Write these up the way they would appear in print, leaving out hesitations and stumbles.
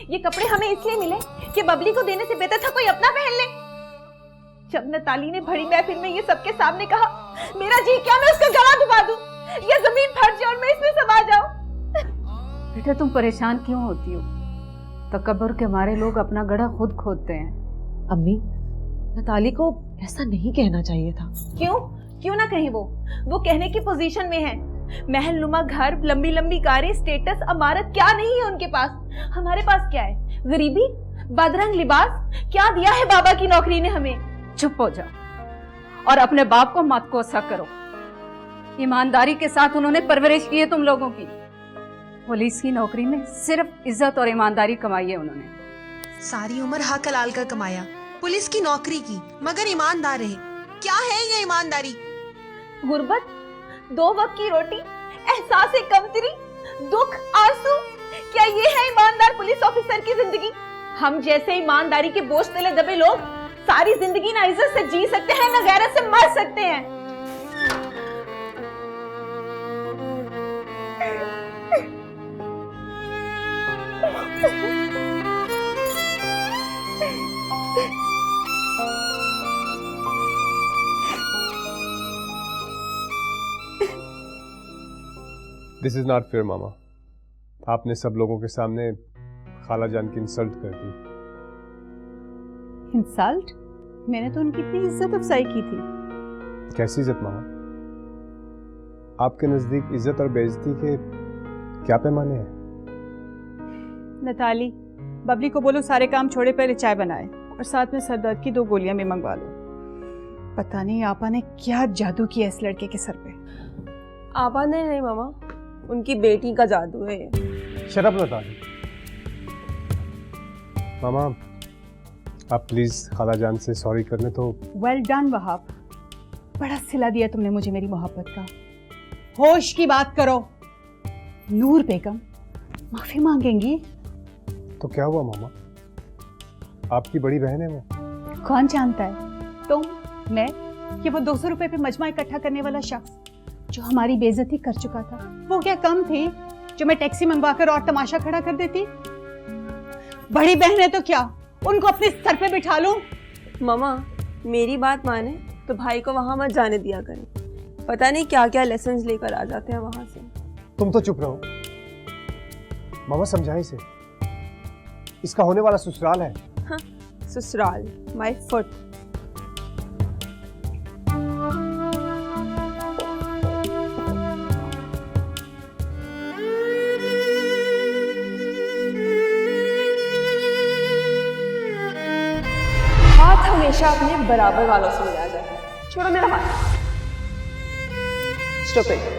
ये कपड़े हमें इसलिए मिले कि बबली को देने से बेहतर था कोई अपना पहन ले। जब नताली ने बड़ी महफिल में ये सबके सामने कहा, मेरा जी क्या मैं उसका गला दबा दूं, ये जमीन फट जाए और मैं इसमें समा जाऊं। बेटा तुम परेशान क्यों होती हो? तकब्बुर के मारे लोग अपना गड्ढा खुद खोदते हैं। अम्मी, नताली को ऐसा नहीं कहना चाहिए था। क्यों ना कहीं, वो कहने की पोजीशन में है। महल नुमा घर, लंबी लंबी कारें, स्टेटस, अमारत, क्या नहीं है उनके पास। हमारे पास क्या है? गरीबी, बदरंग लिबास। क्या दिया है बाबा की नौकरी ने हमें? चुप हो जाओ और अपने बाप को मत कोसा करो। ईमानदारी के साथ उन्होंने परवरिश की है तुम लोगों की। पुलिस की नौकरी में सिर्फ इज्जत और ईमानदारी कमाई है उन्होंने। सारी उम्र हक हलाल कर कमाया, पुलिस की नौकरी की, मगर ईमानदार रहे। क्या है ये ईमानदारी? गुर्बत, 2 वक्त की रोटी, एहसास कमतरी, दुख, आंसू, क्या ये है ईमानदार पुलिस ऑफिसर की जिंदगी? हम जैसे ईमानदारी के बोझ तले दबे लोग सारी जिंदगी ना इज्जत से जी सकते हैं, ना गैरत से मर सकते हैं। दिस इज नॉट फेयर मामा। आपने सब लोगों के सामने खाला जान की इंसल्ट कर दी। इंसल्ट? मैंने तो उनकी इतनी इज्जत अफजाई की थी। कैसी इज्जत मामा? आपके नजदीक इज्जत और बेइज्जती के क्या पैमाने हैं? नताली, बबली को बोलो सारे काम छोड़े पहले चाय बनाए और साथ में सरदर्द की 2 गोलियां भी मंगवा लो। पता नहीं आपा ने क्या जादू किया इस लड़के के सर पे। आपा ने नहीं मामा, उनकी बेटी का जादू है ये। Shut up Natalie. मामा, आप प्लीज खाला जान से सॉरी करने तो। वेल डन वहाब, बड़ा सिला दिया तुमने मुझे मेरी मोहब्बत का। होश की बात करो। नूर बेगम माफी मांगेंगी। तो क्या हुआ मामा? आपकी बड़ी बहन है वो। कौन जानता है, तुम, मैं, कि वो 200 रुपए पे मजमा इकट्ठा करने वाला शख्स जो हमारी बेइज्जती कर चुका था, वो क्या कम थी जो मैं टैक्सी मंगवाकर और तमाशा खड़ा कर देती? बड़ी बहन है तो क्या, उनको अपने सर पे बिठा लूं? मामा, मेरी बात माने तो भाई को वहां मत जाने दिया करें। पता नहीं क्या क्या लेसन्स लेकर आ जाते हैं वहां से। तुम तो चुप रहो मामा, समझाए इसे। इसका होने वाला ससुराल है। हाँ, ससुराल, माय फुट। हाथ हमेशा अपने बराबर वालों से मिलाया जाता है। छोड़ो मेरा हाथ। स्टॉपिड।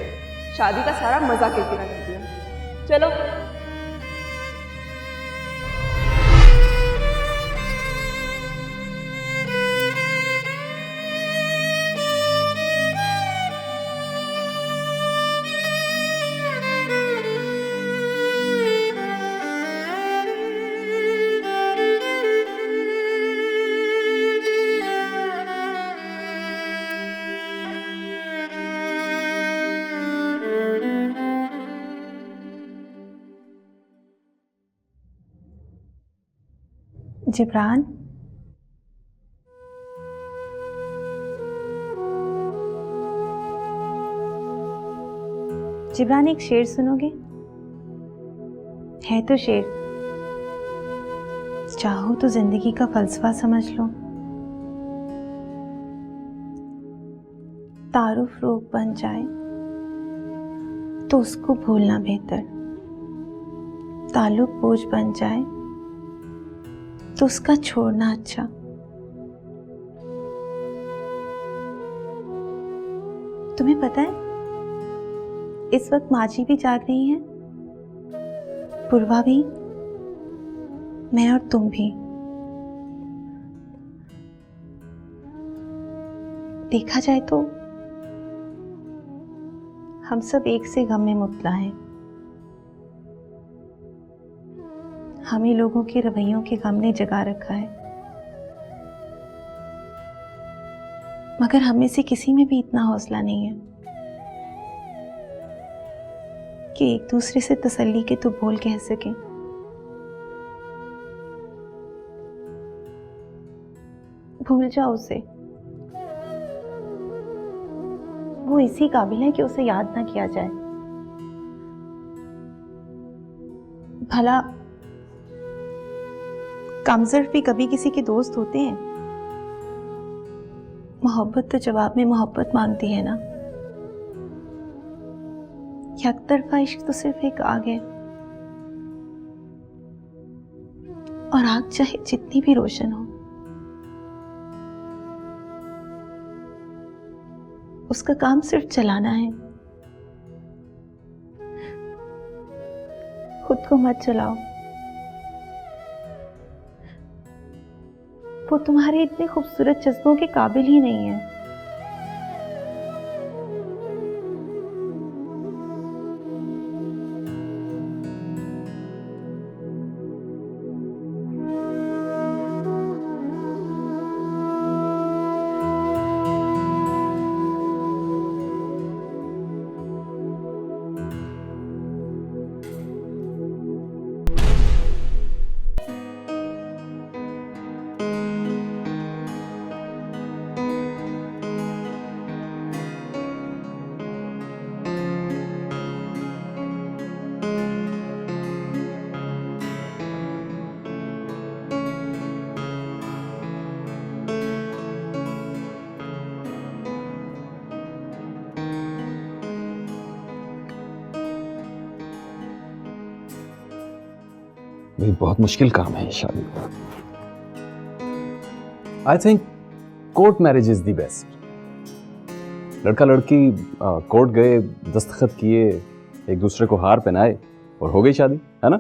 शादी का सारा मजा किरकिरा कर दिया। चलो। जिब्रान, जिब्रान एक शेर सुनोगे? है तो शेर, चाहो तो जिंदगी का फलसफा समझ लो। तारुफ रोग बन जाए तो उसको भूलना बेहतर, ताल्लुक बोझ बन जाए तो उसका छोड़ना अच्छा। तुम्हें पता है इस वक्त माजी भी जाग रही हैं, पूर्वा भी, मैं और तुम भी। देखा जाए तो हम सब एक से गम में मुब्तला हैं। हम ही लोगों के रवैयों के गम ने जगा रखा है, मगर हम में से किसी में भी इतना हौसला नहीं है कि एक दूसरे से तसल्ली के तो बोल कह सके। भूल जाओ उसे। वो इसी काबिल है कि उसे याद ना किया जाए। भला कामजर भी कभी किसी के दोस्त होते हैं? मोहब्बत तो जवाब में मोहब्बत मांगती है ना। यकतरफा इश्क तो सिर्फ एक आग है, और आग चाहे जितनी भी रोशन हो, उसका काम सिर्फ जलाना है। खुद को मत जलाओ, वो तुम्हारे इतने खूबसूरत जज्बों के काबिल ही नहीं है। भाई बहुत मुश्किल काम है ये शादी। I think court marriage is the best. लड़का लड़की कोर्ट गए, दस्तखत किए, एक दूसरे को हार पहनाए और हो गई शादी, है ना?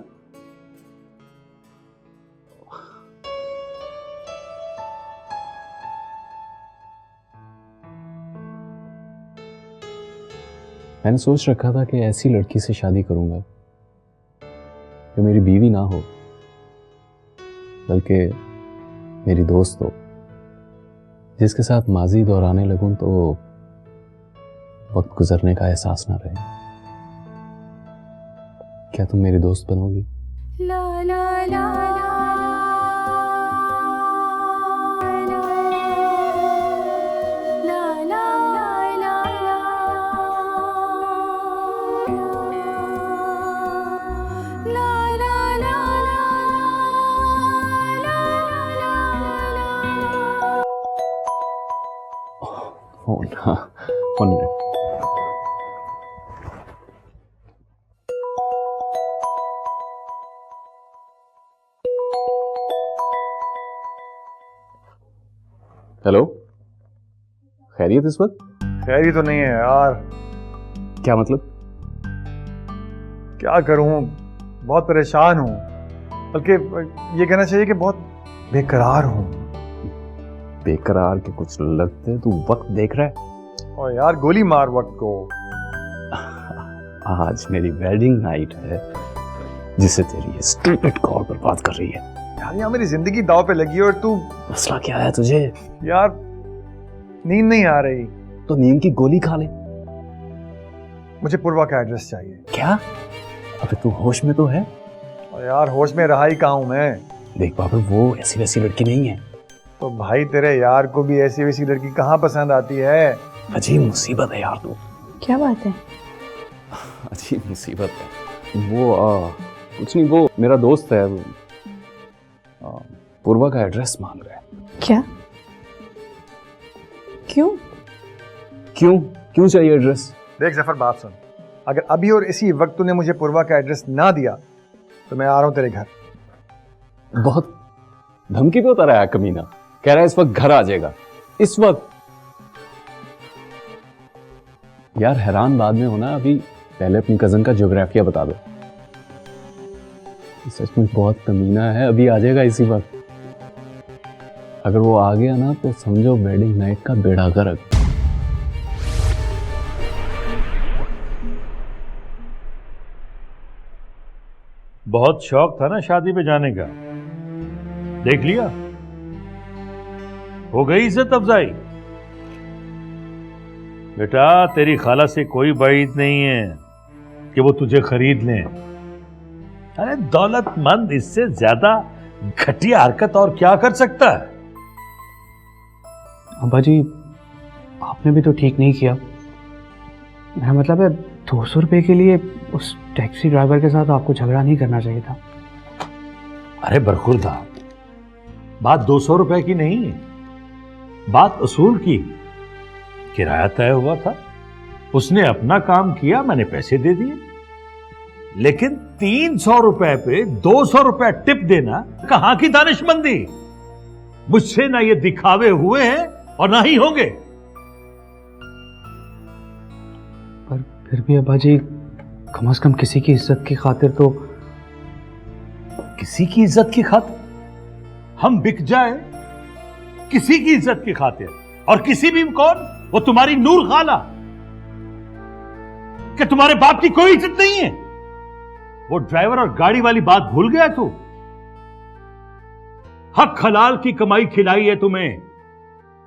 मैंने सोच रखा था कि ऐसी लड़की से शादी करूंगा जो मेरी बीवी ना हो, बल्कि मेरी दोस्त हो, जिसके साथ माजी दोहराने लगूं तो वक्त गुजरने का एहसास ना रहे। क्या तुम मेरी दोस्त बनोगी? ला ला ला One minute. हेलो, खैरियत इस वक्त? खैरी तो नहीं है यार। क्या मतलब? क्या करूं, बहुत परेशान हूं, बल्कि ये कहना चाहिए कि बहुत बेकरार हूं। बेकरार के कुछ लगते, तू वक्त देख रहा है? और यार गोली मार वक्त को। आज मेरी वेडिंग नाइट है, जिसे तेरी ये स्टूपिड कॉल बर्बाद कर रही है। यार यहाँ मेरी जिंदगी दाव पे लगी है और तू। मसला क्या है तुझे? यार नींद नहीं आ रही। तो नींद की गोली खा ले। मुझे पूर्वा का एड्रेस चाहिए। क्या? अबे तू होश में तो है? और यार होश में रहा ही कहाँ हूं मैं। देख बाबर, वो ऐसी वैसी लड़की नहीं है। तो भाई तेरे यार को भी ऐसी वैसी लड़की कहाँ पसंद आती है? अजीब मुसीबत है यार तू। क्या बात है? अजीब मुसीबत है। वो कुछ नहीं, वो मेरा दोस्त है, पूर्वा का एड्रेस मांग रहा है। क्या? क्यों? क्यों चाहिए एड्रेस? देख जफर, बात सुन। अगर अभी और इसी वक्त तूने मुझे पूर्वा का एड्रेस ना दिया तो मैं आ रहा हूं तेरे घर। बहुत धमकी पे उतर आया कमीना। कह रहा है इस वक्त घर आ जाएगा। इस वक्त? यार हैरान बाद में होना, अभी पहले अपनी कजन का ज्योग्राफिया बता दो। सचमुच बहुत कमीना है, अभी आ जाएगा इसी वक्त। अगर वो आ गया ना तो समझो वेडिंग नाइट का बेड़ा गर्क। बहुत शौक था ना शादी पे जाने का, देख लिया? हो गई इज्जत अफजाई? बेटा तेरी खाला से कोई बात नहीं है कि वो तुझे खरीद लें। अरे दौलतमंद इससे ज्यादा घटिया हरकत और क्या कर सकता है? अब्बा जी, आपने भी तो ठीक नहीं किया। मेरा मतलब है 200 रुपए के लिए उस टैक्सी ड्राइवर के साथ आपको झगड़ा नहीं करना चाहिए था। अरे बरखुरदा, बात 200 रुपए की नहीं, बात असूल की। किराया तय हुआ था, उसने अपना काम किया, मैंने पैसे दे दिए। लेकिन 300 रुपए पे 200 रुपए टिप देना कहां की दानिशमंदी? मुझसे ना ये दिखावे हुए हैं और ना ही होंगे। पर फिर भी अब्बा जी, कम से कम किसी की इज्जत की खातिर तो। किसी की इज्जत की खातिर हम बिक जाए? किसी की इज्जत की खातिर? और किसी भी कौन? वो तुम्हारी नूर खाला? कि तुम्हारे बाप की कोई इज्जत नहीं है? वो ड्राइवर और गाड़ी वाली बात भूल गया तू? हक हलाल की कमाई खिलाई है तुम्हें,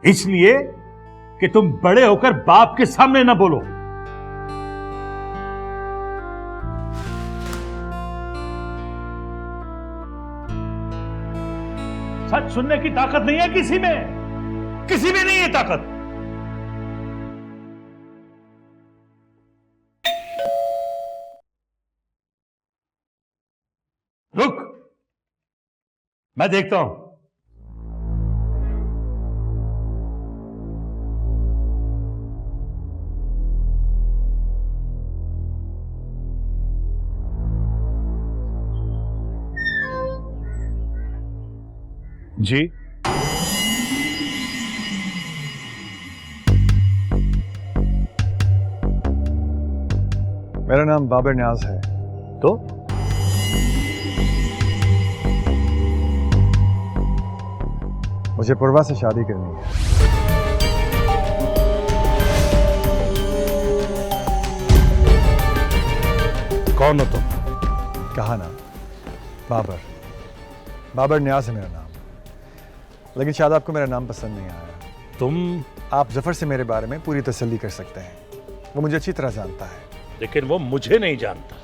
इसलिए कि तुम बड़े होकर बाप के सामने ना बोलो। सच सुनने की ताकत नहीं है किसी में, किसी में नहीं है ताकत। रुक, मैं देखता हूं। जी, मेरा नाम बाबर न्याज है। तो मुझे पूर्वा से शादी करनी है। कौन हो तुम? कहा ना, बाबर न्याज है मेरा नाम। लेकिन शायद आपको मेरा नाम पसंद नहीं आया। तुम? आप जफर से मेरे बारे में पूरी तसल्ली कर सकते हैं, वो मुझे अच्छी तरह जानता है। लेकिन वो मुझे नहीं जानता।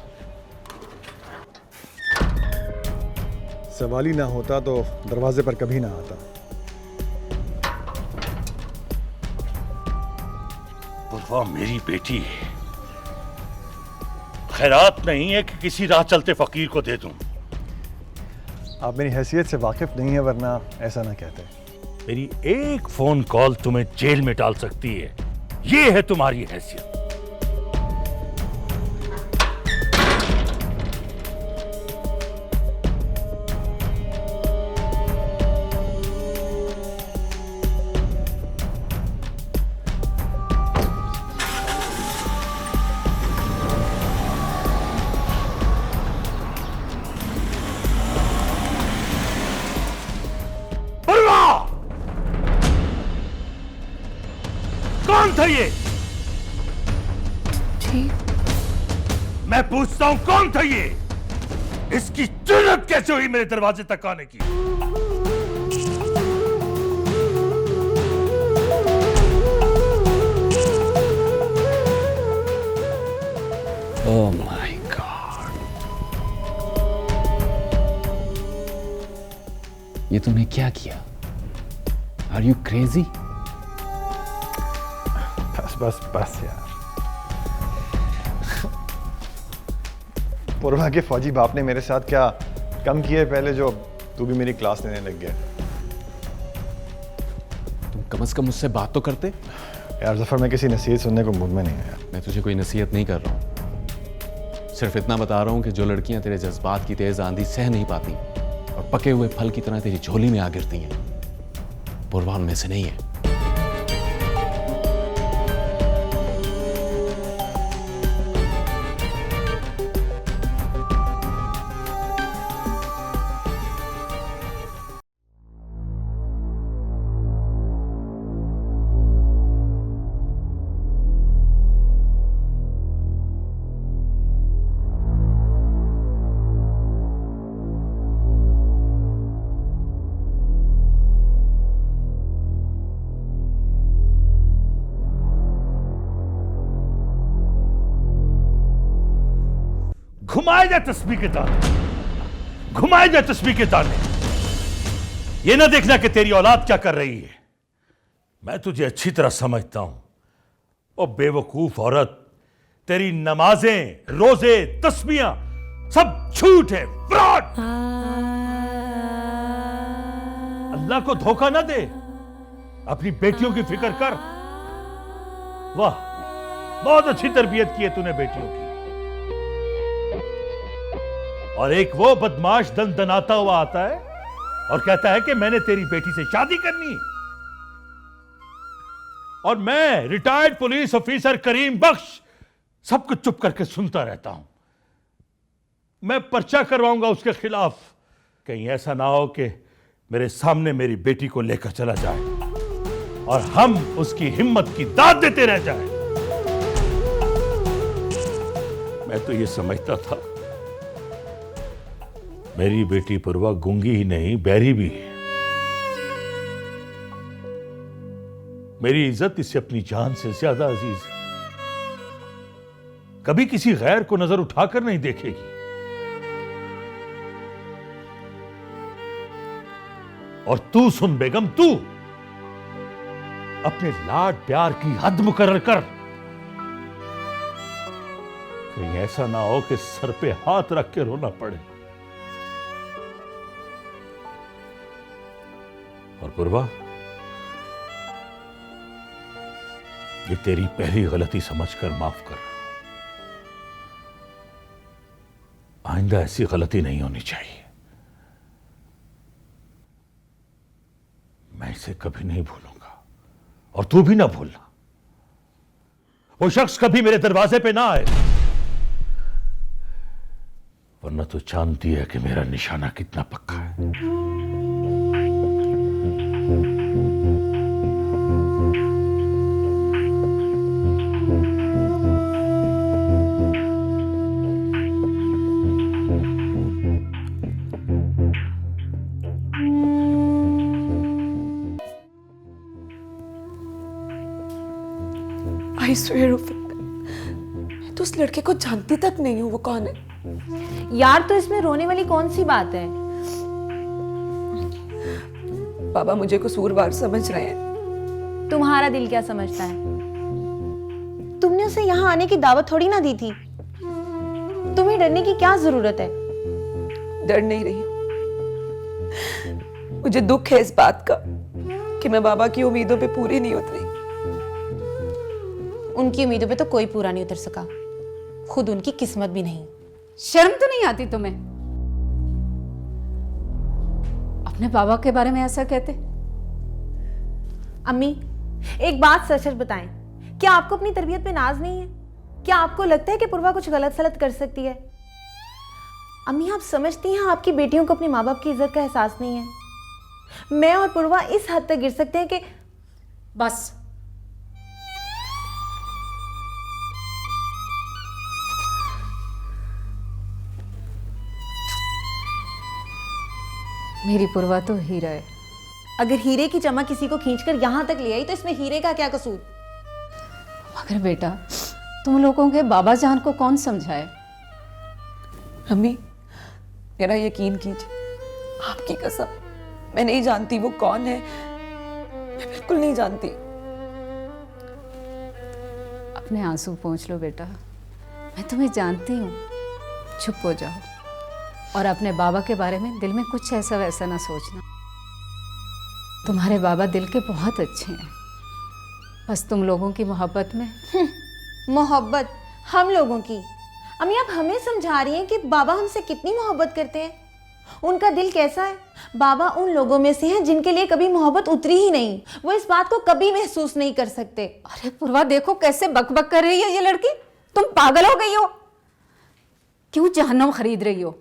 सवाल ही ना होता तो दरवाजे पर कभी ना आता। पूर्वा मेरी बेटी है, खैरात नहीं है कि किसी राह चलते फकीर को दे दूं। आप मेरी हैसियत से वाकिफ नहीं है, वरना ऐसा ना कहते। मेरी एक फोन कॉल तुम्हें जेल में डाल सकती है, ये है तुम्हारी हैसियत। कौन था ये? मैं पूछता हूं, कौन था ये? इसकी जुर्रत कैसे हुई मेरे दरवाजे तक आने की? ओह माय गॉड, ये तूने क्या किया? Are you crazy? बस यार। पूर्वा के फौजी बाप ने मेरे साथ क्या कम किए पहले, जो तू भी मेरी क्लास लेने लग गया। तुम कम से कम मुझसे बात तो करते। यार जफर, मैं किसी नसीहत सुनने को मूड में नहीं है। मैं तुझे कोई नसीहत नहीं कर रहा हूं, सिर्फ इतना बता रहा हूं कि जो लड़कियां तेरे जज्बात की तेज आंधी सह नहीं पाती और पके हुए फल की तरह तेरी झोली में आ गिरती हैं, पूर्वा उनमें से नहीं है। घुमाए जाए तस्बीह के ताने, घुमाए जाए तस्बीह के ताने। ये ना देखना कि तेरी औलाद क्या कर रही है। मैं तुझे अच्छी तरह समझता हूं। ओ बेवकूफ औरत, तेरी नमाजें, रोजे, तस्बीहां सब झूठ है, फ्रॉड। अल्लाह को धोखा ना दे, अपनी बेटियों की फिक्र कर। वाह, बहुत अच्छी तरबियत की है तूने बेटियों की। और एक वो बदमाश दनाता हुआ आता है और कहता है कि मैंने तेरी बेटी से शादी करनी है। और मैं रिटायर्ड पुलिस ऑफिसर करीम बख्श सब कुछ चुप करके सुनता रहता हूं। मैं पर्चा करवाऊंगा उसके खिलाफ। कहीं ऐसा ना हो कि मेरे सामने मेरी बेटी को लेकर चला जाए और हम उसकी हिम्मत की दाद देते रह जाएं। मैं तो ये समझता था मेरी बेटी पूर्वा गूंगी ही नहीं, बहरी भी है। मेरी इज्जत इसे अपनी जान से ज्यादा अजीज है। कभी किसी गैर को नजर उठाकर नहीं देखेगी। और तू सुन बेगम, तू अपने लाड प्यार की हद मुकर्रर कर। कहीं ऐसा ना हो कि सर पे हाथ रख के रोना पड़े। और पूर्वा, ये तेरी पहली गलती समझकर माफ कर। आइंदा ऐसी गलती नहीं होनी चाहिए। मैं इसे कभी नहीं भूलूंगा और तू भी ना भूलना। वो शख्स कभी मेरे दरवाजे पे ना आए, वरना तू जानती है कि मेरा निशाना कितना पक्का है। I swear of it, मैं तो उस लड़के को जानती तक नहीं हूँ वो कौन है। यार, तो इसमें रोने वाली कौन सी बात है? बाबा मुझे कसूरवार समझ रहे हैं। तुम्हारा दिल क्या समझता है? तुमने उसे यहाँ आने की दावत थोड़ी ना दी थी। तुम्हें डरने की क्या जरूरत है? डर नहीं रही हूँ, मुझे दुख है इस बात का कि मैं बाबा की उम्मीदों पे पूरी नहीं उतरी। उनकी उम्मीदों पे तो कोई पूरा नहीं उतर सका, खुद उनकी किस्मत भी नहीं। शर्म तो नहीं आती तुम्हें? अपने बाबा के बारे में ऐसा कहते? अम्मी, एक बात सच सच बताएं, क्या आपको अपनी तरबियत पे नाज नहीं है? क्या आपको लगता है कि पूर्वा कुछ गलत सलत कर सकती है? अम्मी, आप समझती हैं आपकी बेटियों को अपने माँ बाप की इज्जत का एहसास नहीं है? मैं और पूर्वा इस हद तक गिर सकते हैं कि बस। मेरी पूर्वा तो हीरा है। अगर हीरे की चमक किसी को खींचकर यहां तक ले आई तो इसमें हीरे का क्या कसूर? मगर बेटा, तुम लोगों के बाबा जान को कौन समझाए? अम्मी, मेरा यकीन कीजिए, आपकी कसम, मैं नहीं जानती वो कौन है। मैं बिल्कुल नहीं जानती। अपने आंसू पोंछ लो बेटा, मैं तुम्हें जानती हूँ। चुप हो जाओ और अपने बाबा के बारे में दिल में कुछ ऐसा वैसा ना सोचना। तुम्हारे बाबा दिल के बहुत अच्छे हैं, बस तुम लोगों की मोहब्बत में। मोहब्बत हम लोगों की? अम्मी, आप हमें समझा रही हैं कि बाबा हमसे कितनी मोहब्बत करते हैं? उनका दिल कैसा है? बाबा उन लोगों में से हैं जिनके लिए कभी मोहब्बत उतरी ही नहीं। वो इस बात को कभी महसूस नहीं कर सकते। अरे पूर्वा, देखो कैसे बकबक कर रही है ये लड़की। तुम पागल हो गई हो? क्यों जहन्नम खरीद रही हो?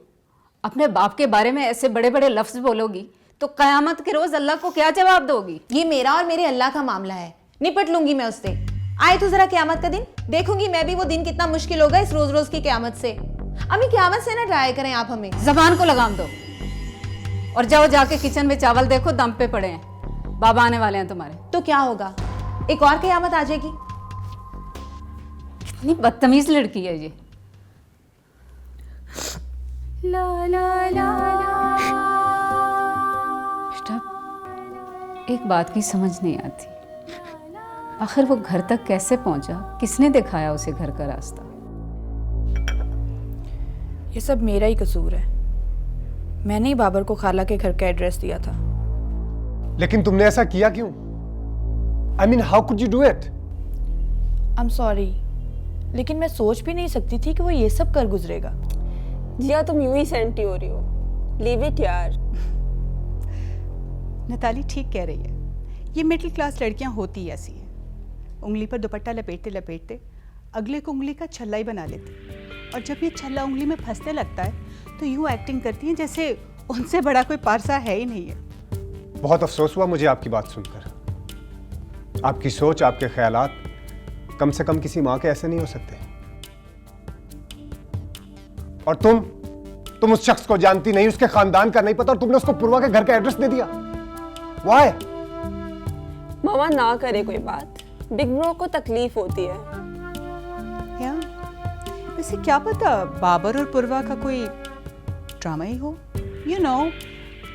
अपने बाप के बारे में ऐसे बड़े बड़े लफ्ज बोलोगी तो कयामत के रोज अल्लाह को क्या जवाब दोगी? ये मेरा और मेरे अल्लाह का मामला है, निपट लूंगी मैं उससे। आए तो जरा क्यामत का दिन, देखूंगी मैं भी वो दिन कितना मुश्किल होगा इस रोज रोज की क्यामत से। अम्मी, क्यामत से ना डराया करें आप हमें। जबान को लगाम दो और जाओ जाके किचन में चावल देखो, दम पे पड़े हैं। बाबा आने वाले हैं तुम्हारे। तो क्या होगा? एक और क्यामत आ जाएगी। कितनी बदतमीज लड़की है ये। ला ला ला बेटा, एक बात की समझ नहीं आती, आखिर वो घर तक कैसे पहुंचा? किसने दिखाया उसे घर का रास्ता? ये सब मेरा ही कसूर है। मैंने ही बाबर को खाला के घर का एड्रेस दिया था। लेकिन तुमने ऐसा किया क्यों? I mean, how could you do it? I'm sorry, लेकिन मैं सोच भी नहीं सकती थी कि वो ये सब कर गुजरेगा। जिया तुम यूं ही सेंटी हो रही हो। लीव इट यार। नताली ठीक कह रही है, ये मिडिल क्लास लड़कियां होती ही ऐसी हैं। उंगली पर दुपट्टा लपेटते लपेटते अगले को उंगली का छल्ला ही बना लेती, और जब ये छल्ला उंगली में फंसने लगता है तो यूं एक्टिंग करती हैं जैसे उनसे बड़ा कोई पारसा है ही नहीं है। बहुत अफसोस हुआ मुझे आपकी बात सुनकर। आपकी सोच, आपके ख्यालात कम से कम किसी माँ के ऐसे नहीं हो सकते। और तुम उस शख्स को जानती नहीं, उसके खानदान का नहीं पता, और तुमने उसको पूर्वा के घर का एड्रेस दे दिया। Why? मामा ना करे कोई बात, बिग ब्रो को तकलीफ होती है। या वैसे क्या पता बाबर और पूर्वा का कोई ड्रामा ही हो। You know,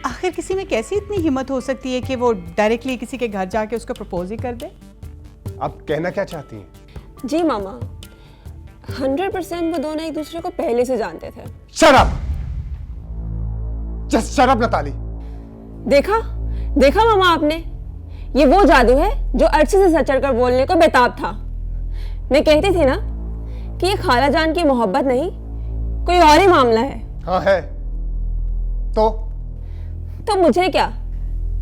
आखिर किसी में कैसी इतनी हिम्मत हो सकती है कि वो डायरेक्टली किसी के घर जाके उसको प्रपोज ही कर दे। आप कहना क्या चाहती हैं? जी मामा, 100% वो दोनों एक दूसरे को पहले से जानते थे। Shut up! Just shut up, Natalie. देखा मामा आपने, ये वो जादू है जो अर्शी से सच कर बोलने को बेताब था। मैं कहती थी ना कि ये खाला जान की मोहब्बत नहीं, कोई और ही मामला है। हाँ है। तो मुझे क्या?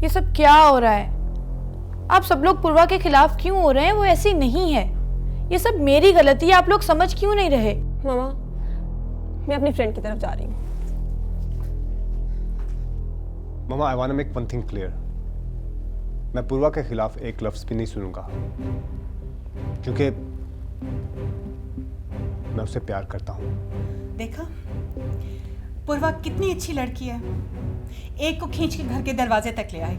ये सब क्या हो रहा है? आप सब लोग पूर्वा के खिलाफ क्यों हो रहे हैं? वो ऐसी नहीं है। ये सब मेरी गलती है। आप लोग समझ क्यों नहीं रहे? मामा, मैं अपनी फ्रेंड की तरफ जा रही हूँ। मामा, I want to make one thing clear. मैं पूर्वा के खिलाफ एक लफ्ज भी नहीं सुनूंगा, क्योंकि मैं उससे प्यार करता हूँ। देखा, पूर्वा कितनी अच्छी लड़की है। एक को खींच के घर के दरवाजे तक ले आई,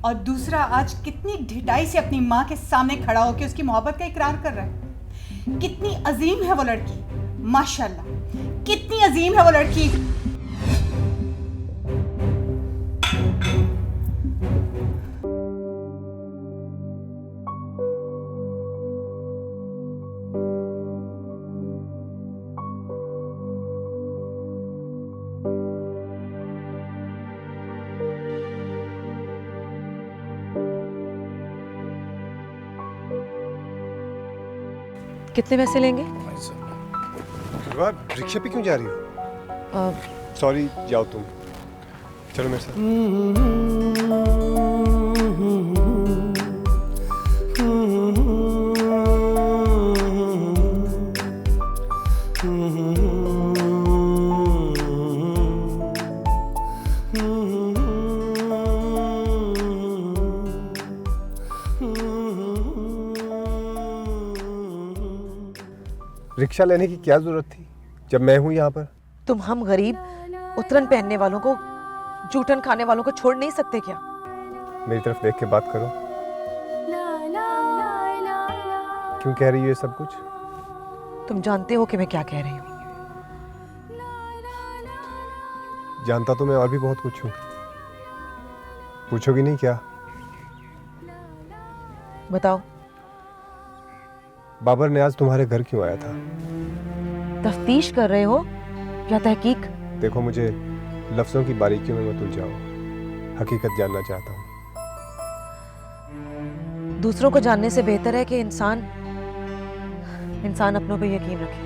और दूसरा आज कितनी ढिठाई से अपनी माँ के सामने खड़ा होकर उसकी मोहब्बत का इकरार कर रहा है। कितनी अजीम है वो लड़की, माशाल्लाह, कितनी अजीम है वो लड़की। कितने पैसे लेंगे? रिक्शे पे क्यों जा रही हो? सॉरी, जाओ तुम, चलो मेरे साथ। रिक्शा लेने की क्या जरूरत थी जब मैं हूं यहाँ पर? तुम हम गरीब उतरन पहनने वालों को, जूठन खाने वालों को छोड़ नहीं सकते क्या? मेरी तरफ देख के बात करो। क्यों कह रही हो ये सब कुछ? तुम जानते हो कि मैं क्या कह रही हूँ। जानता तो मैं और भी बहुत कुछ हूँ। पूछोगी नहीं क्या? बताओ। बाबर ने आज तुम्हारे घर क्यों आया था? तफ्तीश कर रहे हो या तहकीक? देखो, मुझे लफ्जों की बारीकियों में मत उलझाओ। हकीकत जानना चाहता हूँ। दूसरों को जानने से बेहतर है कि इंसान अपनों पे यकीन रखे।